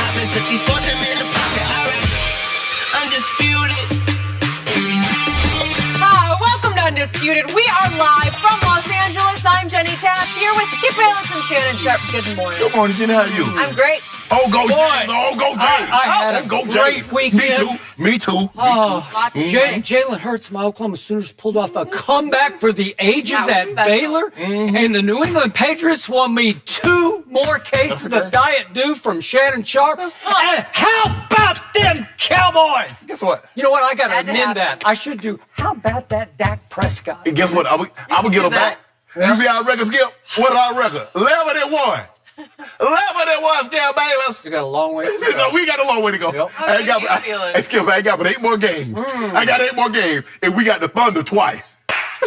poppin'. Took these boys them in the pocket. Alright, undisputed. Hi, welcome to Undisputed. We are live from Los Angeles. I'm Jenny Taft here with Skip Bayless and Shannon Sharpe. Good morning. Good morning, Jenny. How are you? I'm great. Oh, go James. Oh, go James. I had a great weekend. Me too. Jalen Hurts, my Oklahoma Sooners, pulled off a comeback for the ages That was at special. Baylor. And the New England Patriots won me 2 more cases of Diet Dew from Shannon Sharpe. And how about them Cowboys? Guess what? You know what? I got to Had to amend happen. that. I should do, how about that Dak Prescott? And guess what? I'm going to get them back. Yeah. You see our record, Skip? What is our record? 11-1. 11-1, Skip Bayless. You got a long way to go. No, we got a long way to go. Yep. I ain't got, How you feeling? hey, Skip, I ain't got but 8 more games. I got 8 more games, and we got the Thunder twice.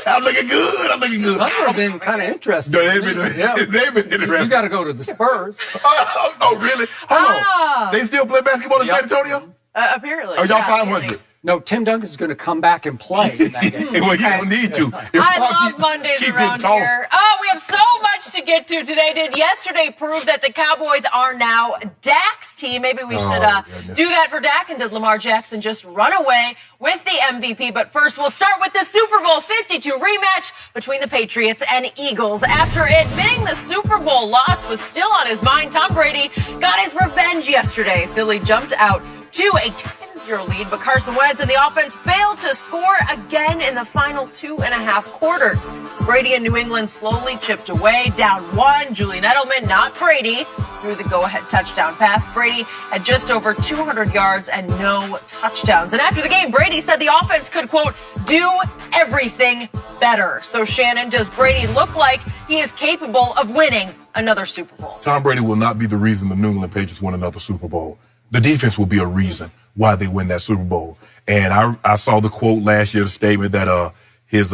I'm looking good. I'm looking good. That would have been kind of interesting. No, they've been interesting. You got to go to the Spurs. Oh, really? Hold on. They still play basketball in San Antonio? Apparently. Are y'all Yeah, 500? No, Tim Duncan's going to come back and play in that game. Well, you don't need to. I love Mondays around here. Oh, we have so much to get to today. Did yesterday prove that the Cowboys are now Dak's team? Maybe we should do that for Dak. And did Lamar Jackson just run away with the MVP? But first, we'll start with the Super Bowl 52 rematch between the Patriots and Eagles. After admitting the Super Bowl loss was still on his mind, Tom Brady got his revenge yesterday. Philly jumped out to a 10-0 lead, but Carson Wentz and the offense failed to score again in the final 2.5 quarters. Brady and New England slowly chipped away, down 1. Julian Edelman, not Brady, threw the go-ahead touchdown pass. Brady had just over 200 yards and no touchdowns. And after the game, Brady said the offense could, quote, do everything better. So, Shannon, does Brady look like he is capable of winning another Super Bowl? Tom Brady will not be the reason the New England Patriots win another Super Bowl. The defense will be a reason why they win that Super Bowl. And I saw the quote last year, the statement that his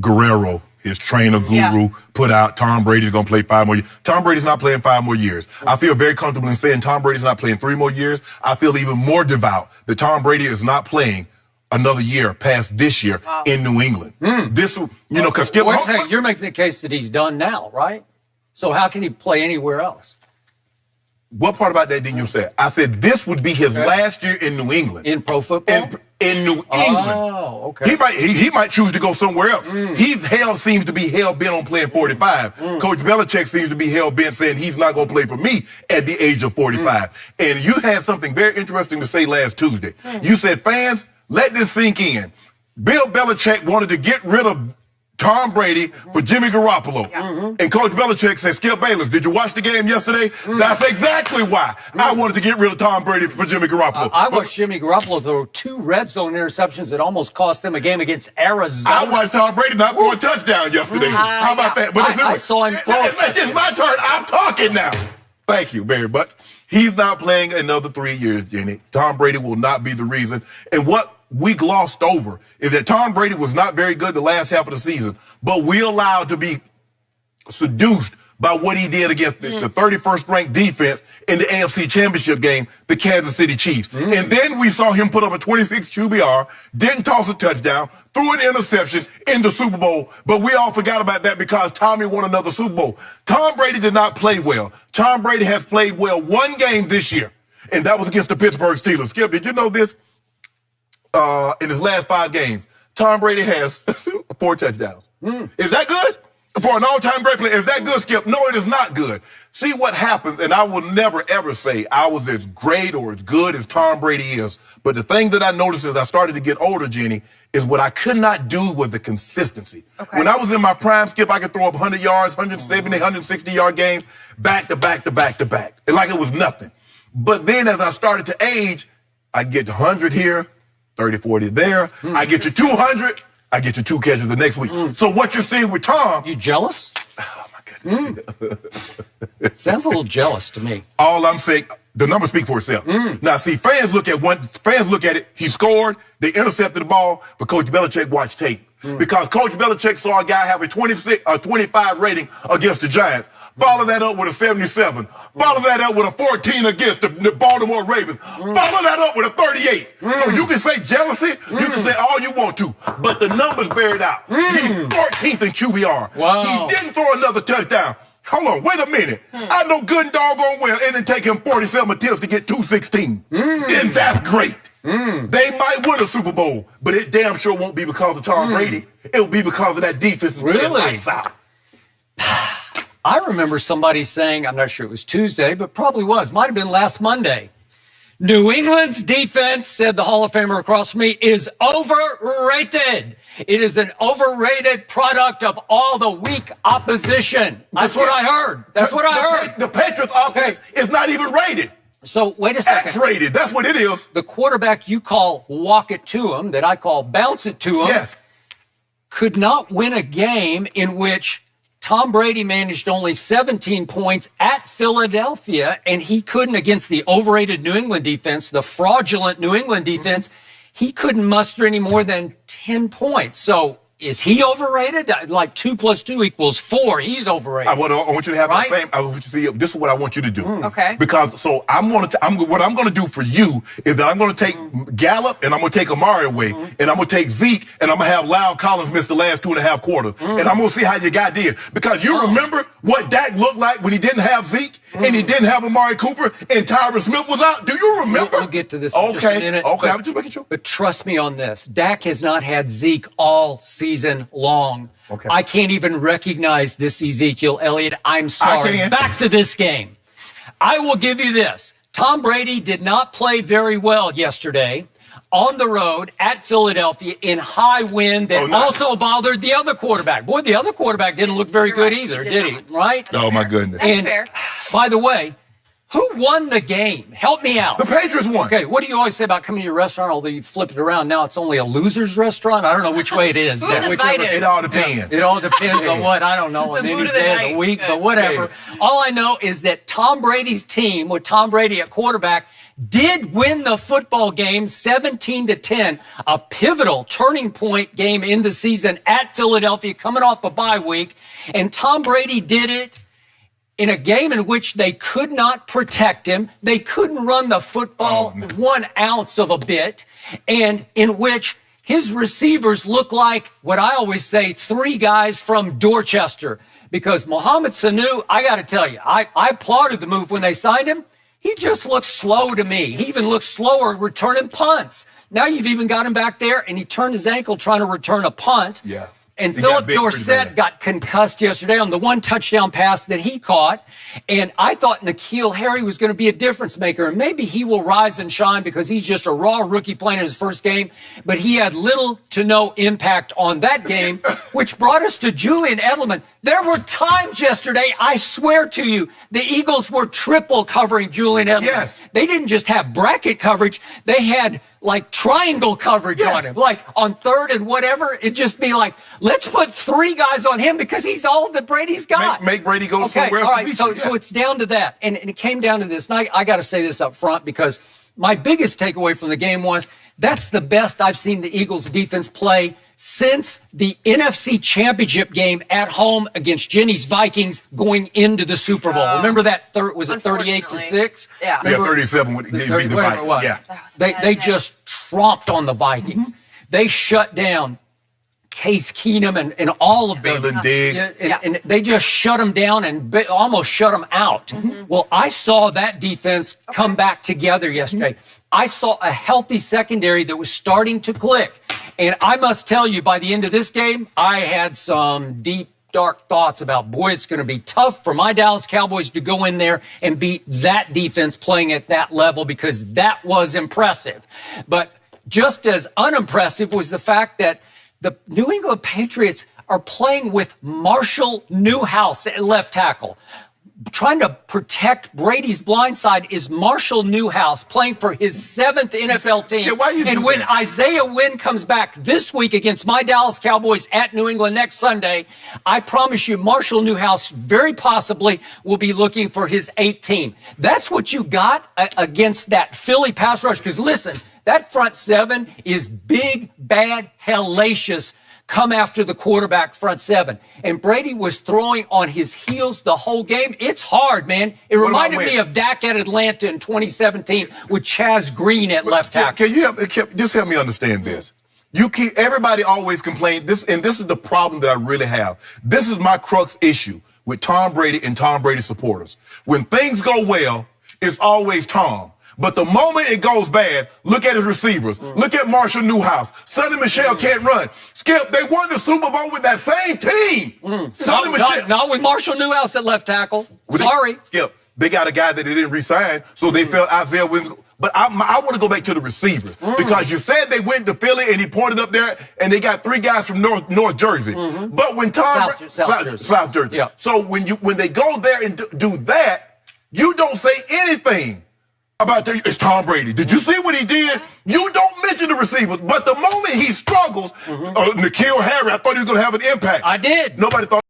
Guerrero, his trainer guru, put out, Tom Brady's going to play 5 more years. Tom Brady's not playing 5 more years. I feel very comfortable in saying Tom Brady's not playing 3 more years. I feel even more devout that Tom Brady is not playing another year past this year in New England. This, because Skip, Wait a second, you're making the case that he's done now, right? So how can he play anywhere else? what part about that didn't you say? I said this would be his last year in New England. In pro football? In New England. Oh, okay. He might choose to go somewhere else. He seems to be hell-bent on playing 45. Coach Belichick seems to be hell-bent saying he's not going to play for me at the age of 45. And you had something very interesting to say last Tuesday. You said, fans, let this sink in. Bill Belichick wanted to get rid of Tom Brady for Jimmy Garoppolo. And Coach Belichick said, Skip Bayless, did you watch the game yesterday? That's exactly why I wanted to get rid of Tom Brady for Jimmy Garoppolo. I watched Jimmy Garoppolo throw 2 red zone interceptions that almost cost them a game against Arizona. I watched Tom Brady not throw a touchdown yesterday. How about that? But I saw him throw a It's my turn. I'm talking now. Thank you very much. He's not playing another 3 years, Jenny. Tom Brady will not be the reason. And what we glossed over is that Tom Brady was not very good the last half of the season, but we allowed to be seduced by what he did against the 31st ranked defense in the AFC Championship game, the Kansas City Chiefs. And then we saw him put up a 26 QBR, didn't toss a touchdown, threw an interception in the Super Bowl, but we all forgot about that because Tommy won another Super Bowl. Tom Brady did not play well. Tom Brady has played well 1 game this year, and that was against the Pittsburgh Steelers. Skip, did you know this? In his last 5 games, Tom Brady has 4 touchdowns. Is that good? For an all-time great player, is that good, Skip? No, it is not good. See what happens, and I will never, ever say I was as great or as good as Tom Brady is. But the thing that I noticed as I started to get older, Jenny, is what I could not do was the consistency. Okay. When I was in my prime, Skip, I could throw up 100 yards, 170, 160-yard games, back to back to back to back. It's like it was nothing. But then as I started to age, I get 100 here, 30, 40 there. I get you 200. I get you 2 catches the next week. So what you're seeing with Tom... You jealous? Oh, my goodness. Sounds a little jealous to me. All I'm saying, the numbers speak for itself. Now, see, fans look at it. He scored. They intercepted the ball, but Coach Belichick watched tape. Because Coach Belichick saw a guy have a 25 rating against the Giants. Follow that up with a 77. Follow that up with a 14 against the Baltimore Ravens. Follow that up with a 38. So you can say jealousy. You can say all you want to. But the numbers bear it out. He's 14th in QBR. Wow. He didn't throw another touchdown. Hold on, wait a minute. I know good and doggone well it didn't take him 47 attempts to get 216. And that's great. They might win a Super Bowl, but it damn sure won't be because of Tom Brady. It'll be because of that defense. Really? Lights out. I remember somebody saying, I'm not sure it was Tuesday, but probably was, might have been last Monday. New England's defense, said the Hall of Famer across from me, is overrated. It is an overrated product of all the weak opposition. That's what I heard. That's what I heard. The Patriots offense is not even rated. So wait a second. X-rated. That's what it is. The quarterback you call walk it to him, that I call bounce it to him, Yes. could not win a game in which Tom Brady managed only 17 points at Philadelphia, and he couldn't against the overrated New England defense, the fraudulent New England defense. He couldn't muster any more than 10 points. So is he overrated? Like 2 + 2 = 4. He's overrated. I want you to have Right? the same. I want you to see. This is what I want you to do. Okay. Because what I'm going to do for you is that I'm going to take Gallup and I'm going to take Amari away, and I'm going to take Zeke and I'm going to have Lyle Collins miss the last 2.5 quarters, and I'm going to see how you got there. Because you remember what Dak looked like when he didn't have Zeke and he didn't have Amari Cooper and Tyron Smith was out. Do you remember? We'll get to this in just a minute. Okay. I'm just making sure. But trust me on this. Dak has not had Zeke all season long. Okay. I can't even recognize this Ezekiel Elliott. I'm sorry. can. Back to this game. I will give you this. Tom Brady did not play very well yesterday on the road at Philadelphia in high wind that also bothered the other quarterback. Boy, the other quarterback didn't look very good either, did he? Right? Oh, my goodness. That's fair. By the way, who won the game? Help me out. The Patriots won. Okay, what do you always say about coming to your restaurant? Although you flip it around now, it's only a loser's restaurant. I don't know which way it is. Who's invited? It all depends. It all depends on what, I don't know, on The any mood of the day of night. the week, Good. but whatever. All I know is that Tom Brady's team, with Tom Brady at quarterback, did win the football game 17-10, a pivotal turning point game in the season at Philadelphia, coming off a bye week. And Tom Brady did it in a game in which they could not protect him. They couldn't run the football 1 ounce of a bit, and in which his receivers look like what I always say, 3 guys from Dorchester. Because Mohamed Sanu, I got to tell you, I applauded the move when they signed him. He just looks slow to me. He even looks slower returning punts. Now you've even got him back there, and he turned his ankle trying to return a punt. Yeah. And He Philip got bit pretty Dorsett bad. got concussed yesterday on the 1 touchdown pass that he caught. And I thought N'Keal Harry was going to be a difference maker. And maybe he will rise and shine because he's just a raw rookie playing in his first game. But he had little to no impact on that game, which brought us to Julian Edelman. There were times yesterday, I swear to you, the Eagles were triple covering Julian Edelman. Yes. They didn't just have bracket coverage. They had like triangle coverage on him. Like on 3rd and whatever, it'd just be like, let's put 3 guys on him because he's all that Brady's got. Make Brady go somewhere all else. right. So it's down to that. And it came down to this. And I got to say this up front because my biggest takeaway from the game was that's the best I've seen the Eagles defense play since the NFC Championship game at home against Jenny's Vikings going into the Super Bowl. Remember that? Was it 38-6? Yeah. Yeah, 37 when they beat the Whatever it Vikes. was. Yeah. They just tromped on the Vikings. They shut down Case Keenum and all of them. Jalen Diggs. And they just shut them down and almost shut them out. Well, I saw that defense come back together yesterday. I saw a healthy secondary that was starting to click. And I must tell you, by the end of this game, I had some deep, dark thoughts about, boy, it's going to be tough for my Dallas Cowboys to go in there and beat that defense playing at that level because that was impressive. But just as unimpressive was the fact that the New England Patriots are playing with Marshall Newhouse at left tackle. Trying to protect Brady's blind side is Marshall Newhouse playing for his 7th NFL team. Yeah, why you do and when that? Isaiah Wynn comes back this week against my Dallas Cowboys at New England next Sunday, I promise you Marshall Newhouse very possibly will be looking for his 8th team. That's what you got against that Philly pass rush. Because listen, that front 7 is big, bad, hellacious. Come after the quarterback front 7. And Brady was throwing on his heels the whole game. It's hard, man. It reminded me of Dak at Atlanta in 2017 with Chaz Green at left tackle. Can you just help me understand this? Everybody always complain this, and this is the problem that I really have. This is my crux issue. with Tom Brady and Tom Brady supporters. When things go well, it's always Tom. But the moment it goes bad, look at his receivers. Look at Marshall Newhouse. Sonny Michel can't run. Skip, they won the Super Bowl with that same team. Sonny Michel. Not with Marshall Newhouse at left tackle. Sorry. Skip, they got a guy that they didn't re-sign, so they felt Isaiah Williams. But I want to go back to the receivers because you said they went to Philly and he pointed up there and they got 3 guys from North Jersey. But when South Jersey. Yeah. So when they go there and do that, you don't say anything about it's Tom Brady. Did you see what he did? You don't mention the receivers, but the moment he struggles, N'Keal Harry, I thought he was going to have an impact. I did. Nobody thought.